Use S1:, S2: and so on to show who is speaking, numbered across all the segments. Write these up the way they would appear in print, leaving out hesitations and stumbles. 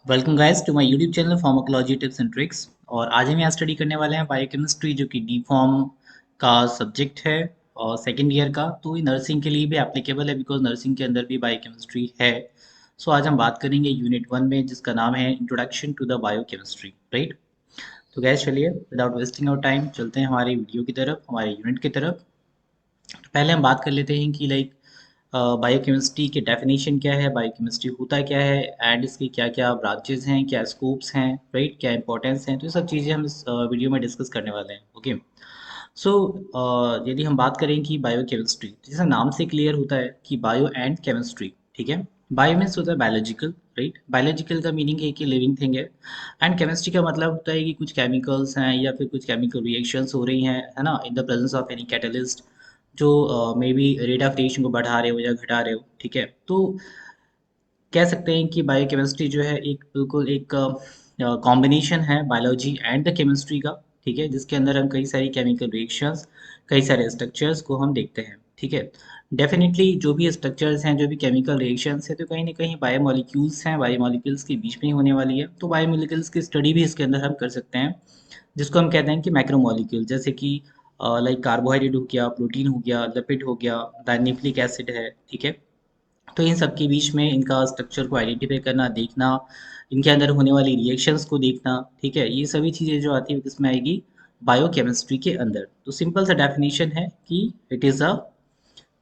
S1: Welcome guys to my YouTube channel pharmacology tips and tricks. और आज हम यहाँ स्टडी करने वाले हैं बायोकेमिस्ट्री, जो कि डी फॉर्म का सब्जेक्ट है और सेकेंड ईयर का। तो ये नर्सिंग के लिए भी एप्लीकेबल है, बिकॉज नर्सिंग के अंदर भी बायोकेमिस्ट्री है। सो आज हम बात करेंगे यूनिट 1 में, जिसका नाम है introduction to the biochemistry, right. तो गैस चलिए विदाउट वेस्टिंग आवर टाइम चलते हैं हमारी वीडियो की तरफ, हमारे यूनिट की तरफ। तो पहले हम बात कर लेते हैं कि लाइक बायोकेमिस्ट्री के डेफिनेशन क्या है, बायोकेमिस्ट्री होता क्या है, एंड इसके क्या क्या ब्रांचेज हैं, क्या स्कोप्स हैं, राइट, क्या इंपॉर्टेंस हैं। तो ये सब चीज़ें हम इस वीडियो में डिस्कस करने वाले हैं। ओके। सो यदि हम बात करें कि बायोकेमिस्ट्री, जैसे नाम से क्लियर होता है कि बायो एंड केमिस्ट्री, ठीक है। बायो मीन्स होता है बायोलॉजिकल, राइट। बायोलॉजिकल का मीनिंग है कि लिविंग थिंग है। एंड केमिस्ट्री का मतलब होता है कि कुछ केमिकल्स हैं या फिर कुछ केमिकल रिएक्शंस हो रही हैं, है ना, in the presence of any catalyst, जो may be rate of reaction को बढ़ा रहे हो या घटा रहे हो, ठीक है। तो कह सकते हैं कि बायोकेमिस्ट्री जो है एक बिल्कुल एक कॉम्बिनेशन है बायोलॉजी एंड द केमिस्ट्री का, ठीक है, जिसके अंदर हम कई सारी केमिकल रिएक्शंस, कई सारे स्ट्रक्चर्स को हम देखते हैं, ठीक है। डेफिनेटली जो भी स्ट्रक्चर्स हैं, जो भी केमिकल रिएक्शंस हैं, तो कहीं ना कहीं बायोमोलिक्यूल्स हैं, बायोमोलिक्यूल्स के बीच में ही होने वाली है। तो बायोमोलिक्यूल्स की स्टडी भी इसके अंदर हम कर सकते हैं, जिसको हम कहते हैं कि मैक्रोमोलिक्यूल, जैसे कि लाइक कार्बोहाइड्रेट हो गया, प्रोटीन हो गया, लिपिड हो गया, न्यूक्लिक एसिड है, ठीक है। तो इन सब के बीच में इनका स्ट्रक्चर को आइडेंटिफाई करना, देखना, इनके अंदर होने वाली रिएक्शंस को देखना, ठीक है, ये सभी चीज़ें जो आती है किसमें आएगी, बायोकेमिस्ट्री के अंदर। तो सिंपल सा डेफिनेशन है कि it is a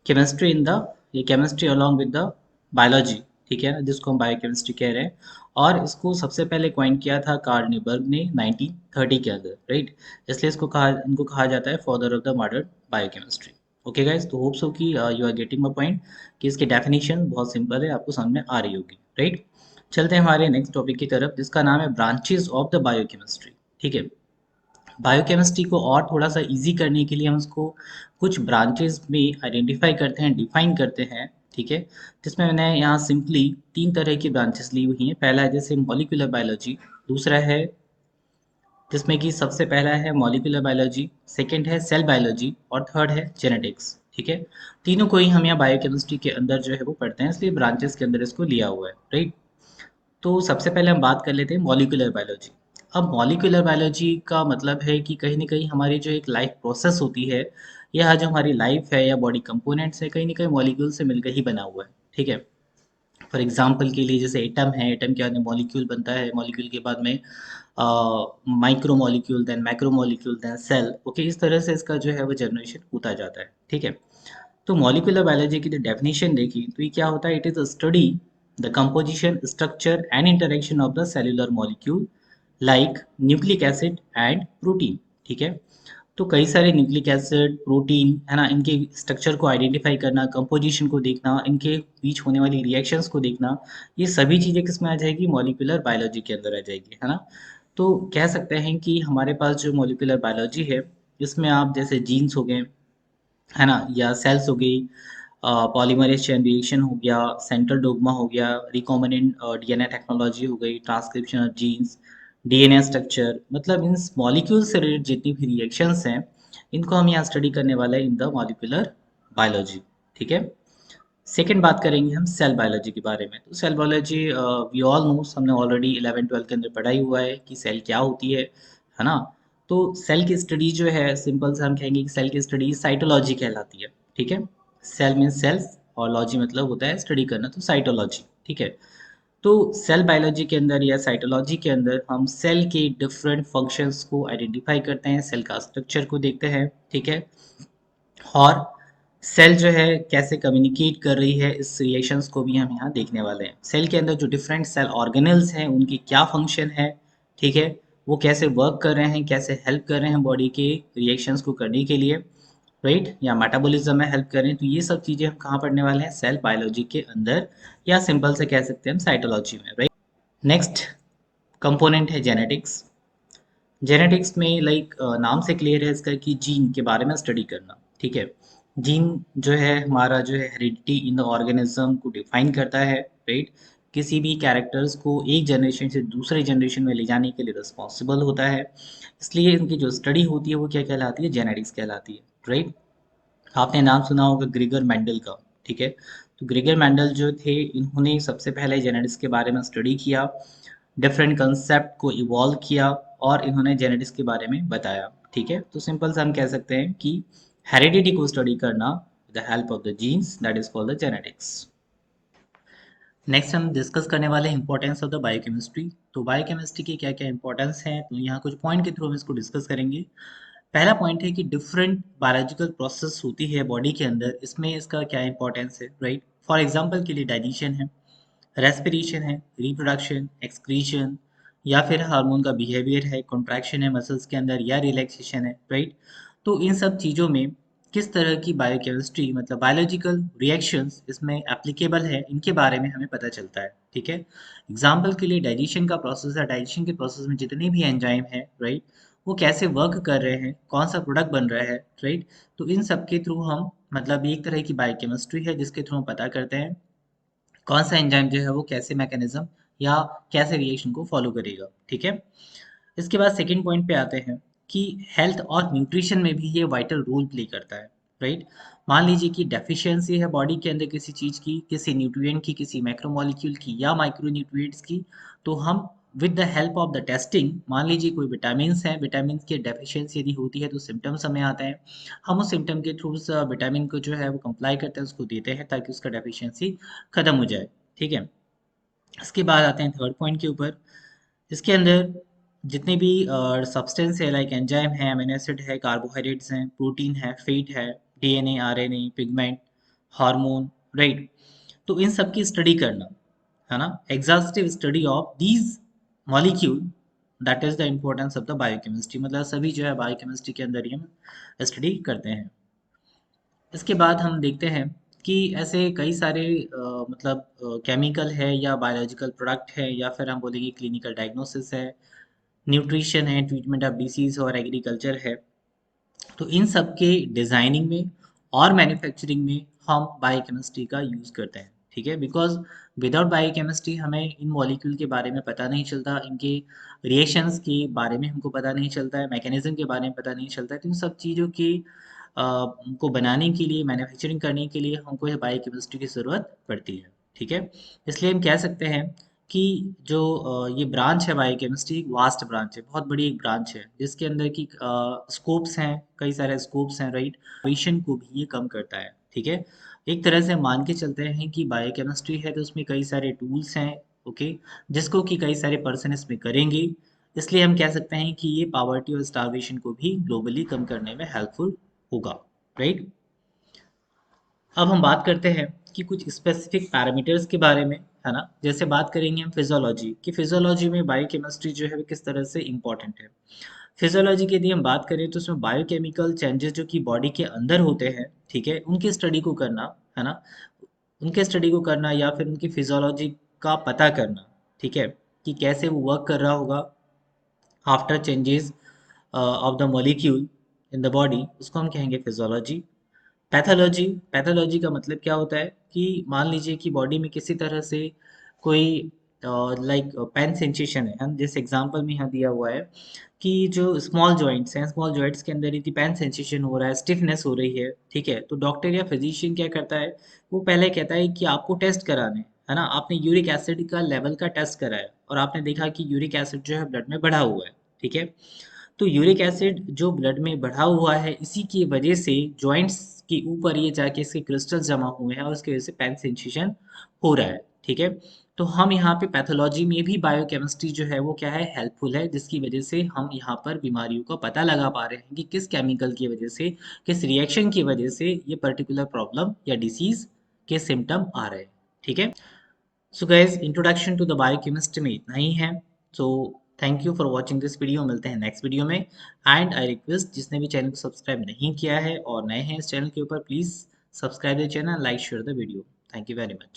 S1: chemistry in the, ये chemistry along with the biology, ठीक है ना, जिसको हम बायोकेमिस्ट्री कह रहे हैं। और इसको सबसे पहले क्वाइन किया था कार्ल न्यूबर्ग ने 1930 के अंदर, राइट। इसलिए इनको कहा जाता है father of the modern biochemistry. Okay guys, तो होप सो कि you are getting my point, कि इसकी डेफिनेशन बहुत सिंपल है, आपको समझ में आ रही होगी, राइट। चलते हैं हमारे नेक्स्ट टॉपिक की तरफ, जिसका नाम है ब्रांचेस ऑफ द बायोकेमिस्ट्री, ठीक है। बायोकेमिस्ट्री को और थोड़ा सा इजी करने के लिए हम उसको कुछ ब्रांचेस में आइडेंटिफाई करते हैं, डिफाइन करते हैं, ठीक है। जिसमें मैंने यहाँ सिंपली तीन तरह की ब्रांचेस ली हुई हैं। पहला है जैसे मॉलिक्यूलर बायोलॉजी, दूसरा है जिसमें कि सबसे पहला है मॉलिक्यूलर बायोलॉजी, सेकंड है सेल बायोलॉजी, और थर्ड है जेनेटिक्स, ठीक है। तीनों को ही हम यहाँ बायोकेमिस्ट्री के अंदर जो है वो पढ़ते हैं, इसलिए ब्रांचेस के अंदर इसको लिया हुआ है, राइट। तो सबसे पहले हम बात कर लेते हैं मॉलिक्यूलर बायोलॉजी। अब मॉलिक्यूलर बायोलॉजी का मतलब है कि कहीं न कहीं हमारी जो एक लाइफ प्रोसेस होती है, या जो हमारी लाइफ है या बॉडी कंपोनेंट्स है, कहीं न कहीं मॉलिक्यूल से मिलकर ही बना हुआ है, ठीक है। फॉर एग्जांपल के लिए जैसे एटम है, एटम के बाद में मॉलिक्यूल बनता है, मॉलिक्यूल के बाद में micro molecule, then macro molecule, then cell, okay, इस तरह से इसका जो है वो जनरेशन होता जाता है, ठीक है। तो मॉलिक्यूलर बायोलॉजी की जो डेफिनेशन देखी तो ये क्या होता है, it is a study the composition, structure and interaction of the cellular molecule like nucleic acid and protein, ठीक है। तो कई सारे न्यूक्लिक एसिड, प्रोटीन, है ना, इनके स्ट्रक्चर को आइडेंटिफाई करना, कंपोजिशन को देखना, इनके बीच होने वाली रिएक्शंस को देखना, ये सभी चीज़ें किस में आ जाएगी, मॉलिक्यूलर बायोलॉजी के अंदर आ जाएगी, है ना। तो कह सकते हैं कि हमारे पास जो मॉलिक्यूलर बायोलॉजी है, इसमें आप जैसे जीन्स हो गए, है ना, या सेल्स हो गई, पॉलीमरेज चेन रिएक्शन हो गया, सेंट्रल डोग्मा हो गया, रिकॉम्बिनेंट डीएनए टेक्नोलॉजी हो गई, transcription of genes, DNA structure, मतलब इन मॉलिक्यूल से रिलेटेड जितनी भी रिएक्शंस हैं, इनको हम यहाँ स्टडी करने वाले हैं इन द मॉलिक्यूलर बायोलॉजी, ठीक है। सेकेंड बात करेंगे हम सेल बायोलॉजी के बारे में। तो cell biology we all know, हमने ऑलरेडी 11-12 के अंदर पढ़ा ही हुआ है कि सेल क्या होती है ना। तो सेल की स्टडी जो है, सिंपल से हम कहेंगे कि सेल की स्टडी साइटोलॉजी कहलाती है, ठीक है। सेल मीन सेल्स, और लॉजी मतलब होता है स्टडी करना, तो साइटोलॉजी, ठीक है। तो सेल बायोलॉजी के अंदर या साइटोलॉजी के अंदर हम सेल के डिफरेंट फंक्शंस को आइडेंटिफाई करते हैं, सेल का स्ट्रक्चर को देखते हैं, ठीक है। और सेल जो है कैसे कम्युनिकेट कर रही है, इस रिएक्शंस को भी हम यहाँ देखने वाले हैं। सेल के अंदर जो डिफरेंट सेल ऑर्गेनल्स हैं, उनकी क्या फंक्शन है, ठीक है, वो कैसे वर्क कर रहे हैं, कैसे हेल्प कर रहे हैं बॉडी के रिएक्शंस को करने के लिए, राइट, या मेटाबॉलिज्म में हेल्प कर रहे हैं। तो ये सब चीज़ें हम कहाँ पढ़ने वाले हैं, सेल बायोलॉजी के अंदर, या सिंपल से कह सकते हैं हम साइटोलॉजी में, राइट। नेक्स्ट कंपोनेंट है जेनेटिक्स। जेनेटिक्स में लाइक नाम से क्लियर है इसका कि जीन के बारे में स्टडी करना, ठीक है। जीन जो है हमारा जो है हेरिडिटी इन द ऑर्गेनिज्म को डिफाइन करता है, राइट। किसी भी कैरेक्टर्स को एक जनरेशन से दूसरे जनरेशन में ले जाने के लिए रिस्पॉन्सिबल होता है, इसलिए इनकी जो स्टडी होती है वो क्या कहलाती है, जेनेटिक्स कहलाती है, राइट। आपने नाम सुना होगा ग्रिगर मेंडल का, ठीक है। तो ग्रिगर मेंडल जो थे, इन्होंने सबसे पहले जेनेटिक्स के बारे में स्टडी किया, डिफरेंट कंसेप्ट को इवॉल्व किया और इन्होंने जेनेटिक्स के बारे में बताया। ठीक है, तो सिंपल से हम कह सकते हैं कि हेरिडिटी को स्टडी करना with the help of the genes, that is called the genetics. Next हम डिस्कस करने वाले हैं इंपॉर्टेंस ऑफ द बायोकेमिस्ट्री। तो बायोकेमिस्ट्री की क्या क्या इंपॉर्टेंस है, तो यहाँ कुछ पॉइंट के थ्रू हम इसको डिस्कस करेंगे। पहला पॉइंट है कि डिफरेंट बायोलॉजिकल प्रोसेस होती है बॉडी के अंदर, इसमें इसका क्या इंपॉर्टेंस है, राइट। फॉर एग्जांपल के लिए डाइजेशन है, रेस्पिरेशन है, रिप्रोडक्शन, एक्सक्रीशन, या फिर हार्मोन का बिहेवियर है, कॉन्ट्रैक्शन है मसल्स के अंदर, या रिलैक्सेशन है, राइट। तो इन सब चीज़ों में किस तरह की बायोकेमिस्ट्री मतलब बायोलॉजिकल रिएक्शंस इसमें एप्लीकेबल है, इनके बारे में हमें पता चलता है। ठीक है, एग्जाम्पल के लिए डाइजेशन का प्रोसेस है, डाइजेशन के प्रोसेस में जितने भी एंजाइम है, राइट, वो कैसे वर्क कर रहे हैं, कौन सा प्रोडक्ट बन रहा है, राइट। तो इन सब के थ्रू हम मतलब एक तरह की बायोकेमिस्ट्री है जिसके थ्रू हम पता करते हैं कौन सा एंजाइम जो है वो कैसे मैकेनिज्म या कैसे रिएक्शन को फॉलो करेगा। ठीक है, इसके बाद सेकंड पॉइंट पे आते हैं कि हेल्थ और न्यूट्रिशन में भी ये वाइटल रोल प्ले करता है, राइट। मान लीजिए कि डेफिशिएंसी है बॉडी के अंदर किसी चीज़ की, किसी न्यूट्रिएंट की, किसी मैक्रोमोलिक्यूल की या माइक्रो न्यूट्रिएंट्स की, तो हम with the help of the testing, मान लीजिए कोई विटामिन्स हैं, विटामिन की डेफिशिएंसी यदि होती है तो सिम्टम्स हमें आते हैं, हम उस सिम्टम के थ्रू उस विटामिन को जो है वो कंप्लाई करते हैं, उसको देते हैं ताकि उसका डेफिशिएंसी खत्म हो जाए। ठीक है, इसके बाद आते हैं थर्ड पॉइंट के ऊपर। इसके अंदर जितने भी सब्सटेंस है लाइक एंजाइम है, अमीनो एसिड है, कार्बोहाइड्रेट्स हैं, प्रोटीन है, फैट है, DNA, RNA, pigment, hormone, right. तो इन सब की स्टडी करना है ना, exhaustive study of these molecule, that is the importance of the biochemistry. मतलब सभी जो है बायोकेमिस्ट्री के अंदर ही हम स्टडी करते हैं। इसके बाद हम देखते हैं कि ऐसे कई सारे मतलब केमिकल है या बायोलॉजिकल प्रोडक्ट है या फिर हम बोलेंगे क्लिनिकल डायग्नोसिस है, न्यूट्रिशन है, ट्रीटमेंट ऑफ डिसीज और एग्रीकल्चर है। तो इन सब के डिज़ाइनिंग में और मैन्युफैक्चरिंग में हम बायोकेमिस्ट्री का यूज़ करते हैं। ठीक है, बिकॉज विदाउट बायोकेमिस्ट्री हमें इन मॉलिक्यूल के बारे में पता नहीं चलता, इनके रिएक्शंस के बारे में हमको पता नहीं चलता है, मैकेनिज्म के बारे में पता नहीं चलता है। तो इन सब चीज़ों की को बनाने के लिए, मैन्युफैक्चरिंग करने के लिए हमको ये बायोकेमिस्ट्री की ज़रूरत पड़ती है। ठीक है, इसलिए हम कह सकते हैं कि जो ये ब्रांच है बायोकेमिस्ट्री, एक वास्ट ब्रांच है, बहुत बड़ी एक ब्रांच है जिसके अंदर की स्कोप्स हैं, कई सारे स्कोप्स हैं, राइट। विशन को भी ये कम करता है। ठीक है, एक तरह से मान के चलते हैं कि बायोकेमिस्ट्री है तो उसमें कई सारे टूल्स हैं, ओके, जिसको कि कई सारे पर्सन इसमें करेंगे। इसलिए हम कह सकते हैं कि ये पॉवर्टी और स्टारवेशन को भी ग्लोबली कम करने में हेल्पफुल होगा, राइट। अब हम बात करते हैं कि कुछ स्पेसिफिक पैरामीटर्स के बारे में, है ना। जैसे बात करेंगे हम फिजियोलॉजी की, फिजियोलॉजी में बायोकेमिस्ट्री जो है वो किस तरह से इंपॉर्टेंट है। फिजियोलॉजी की यदि हम बात करें तो उसमें बायोकेमिकल चेंजेस जो कि बॉडी के अंदर होते हैं, ठीक है, उनकी स्टडी को करना, है ना, उनके स्टडी को करना या फिर उनकी फिजियोलॉजी का पता करना, ठीक है, कि कैसे वो वर्क कर रहा होगा after changes of the molecule in the body, उसको हम कहेंगे फिजियोलॉजी। पैथोलॉजी, पैथोलॉजी का मतलब क्या होता है कि मान लीजिए कि बॉडी में किसी तरह से कोई लाइक पेन सेंसेशन है, हम जिस एग्जांपल में यहाँ दिया हुआ है कि जो स्मॉल जॉइंट्स हैं, स्मॉल जॉइंट्स के अंदर यदि पेन सेंसेशन हो रहा है, स्टिफनेस हो रही है, ठीक है, तो डॉक्टर या फिजिशियन क्या करता है, वो पहले कहता है कि आपको टेस्ट कराने, है ना। आपने यूरिक एसिड का लेवल का टेस्ट कराया और आपने देखा कि यूरिक एसिड जो है ब्लड में बढ़ा हुआ है, ठीक है। तो यूरिक एसिड जो ब्लड में बढ़ा हुआ है, इसी की वजह से जॉइंट्स के ऊपर ये जाके इसके क्रिस्टल्स जमा हुए हैं और उसकी वजह से पेन सेंसेशन हो रहा है, ठीक है। तो हम यहाँ पे पैथोलॉजी में भी बायोकेमिस्ट्री जो है वो क्या है, हेल्पफुल है, जिसकी वजह से हम यहाँ पर बीमारियों का पता लगा पा रहे हैं कि किस केमिकल की वजह से, किस रिएक्शन की वजह से ये पर्टिकुलर प्रॉब्लम या डिसीज के सिम्टम आ रहे हैं। ठीक है, so guys introduction to the biochemistry में इतना ही है। So thank you for watching this video, मिलते हैं नेक्स्ट वीडियो में। एंड आई रिक्वेस्ट जिसने भी चैनल को सब्सक्राइब नहीं किया है और नए हैं इस चैनल के ऊपर, please subscribe the channel, like share the video. Thank you very much.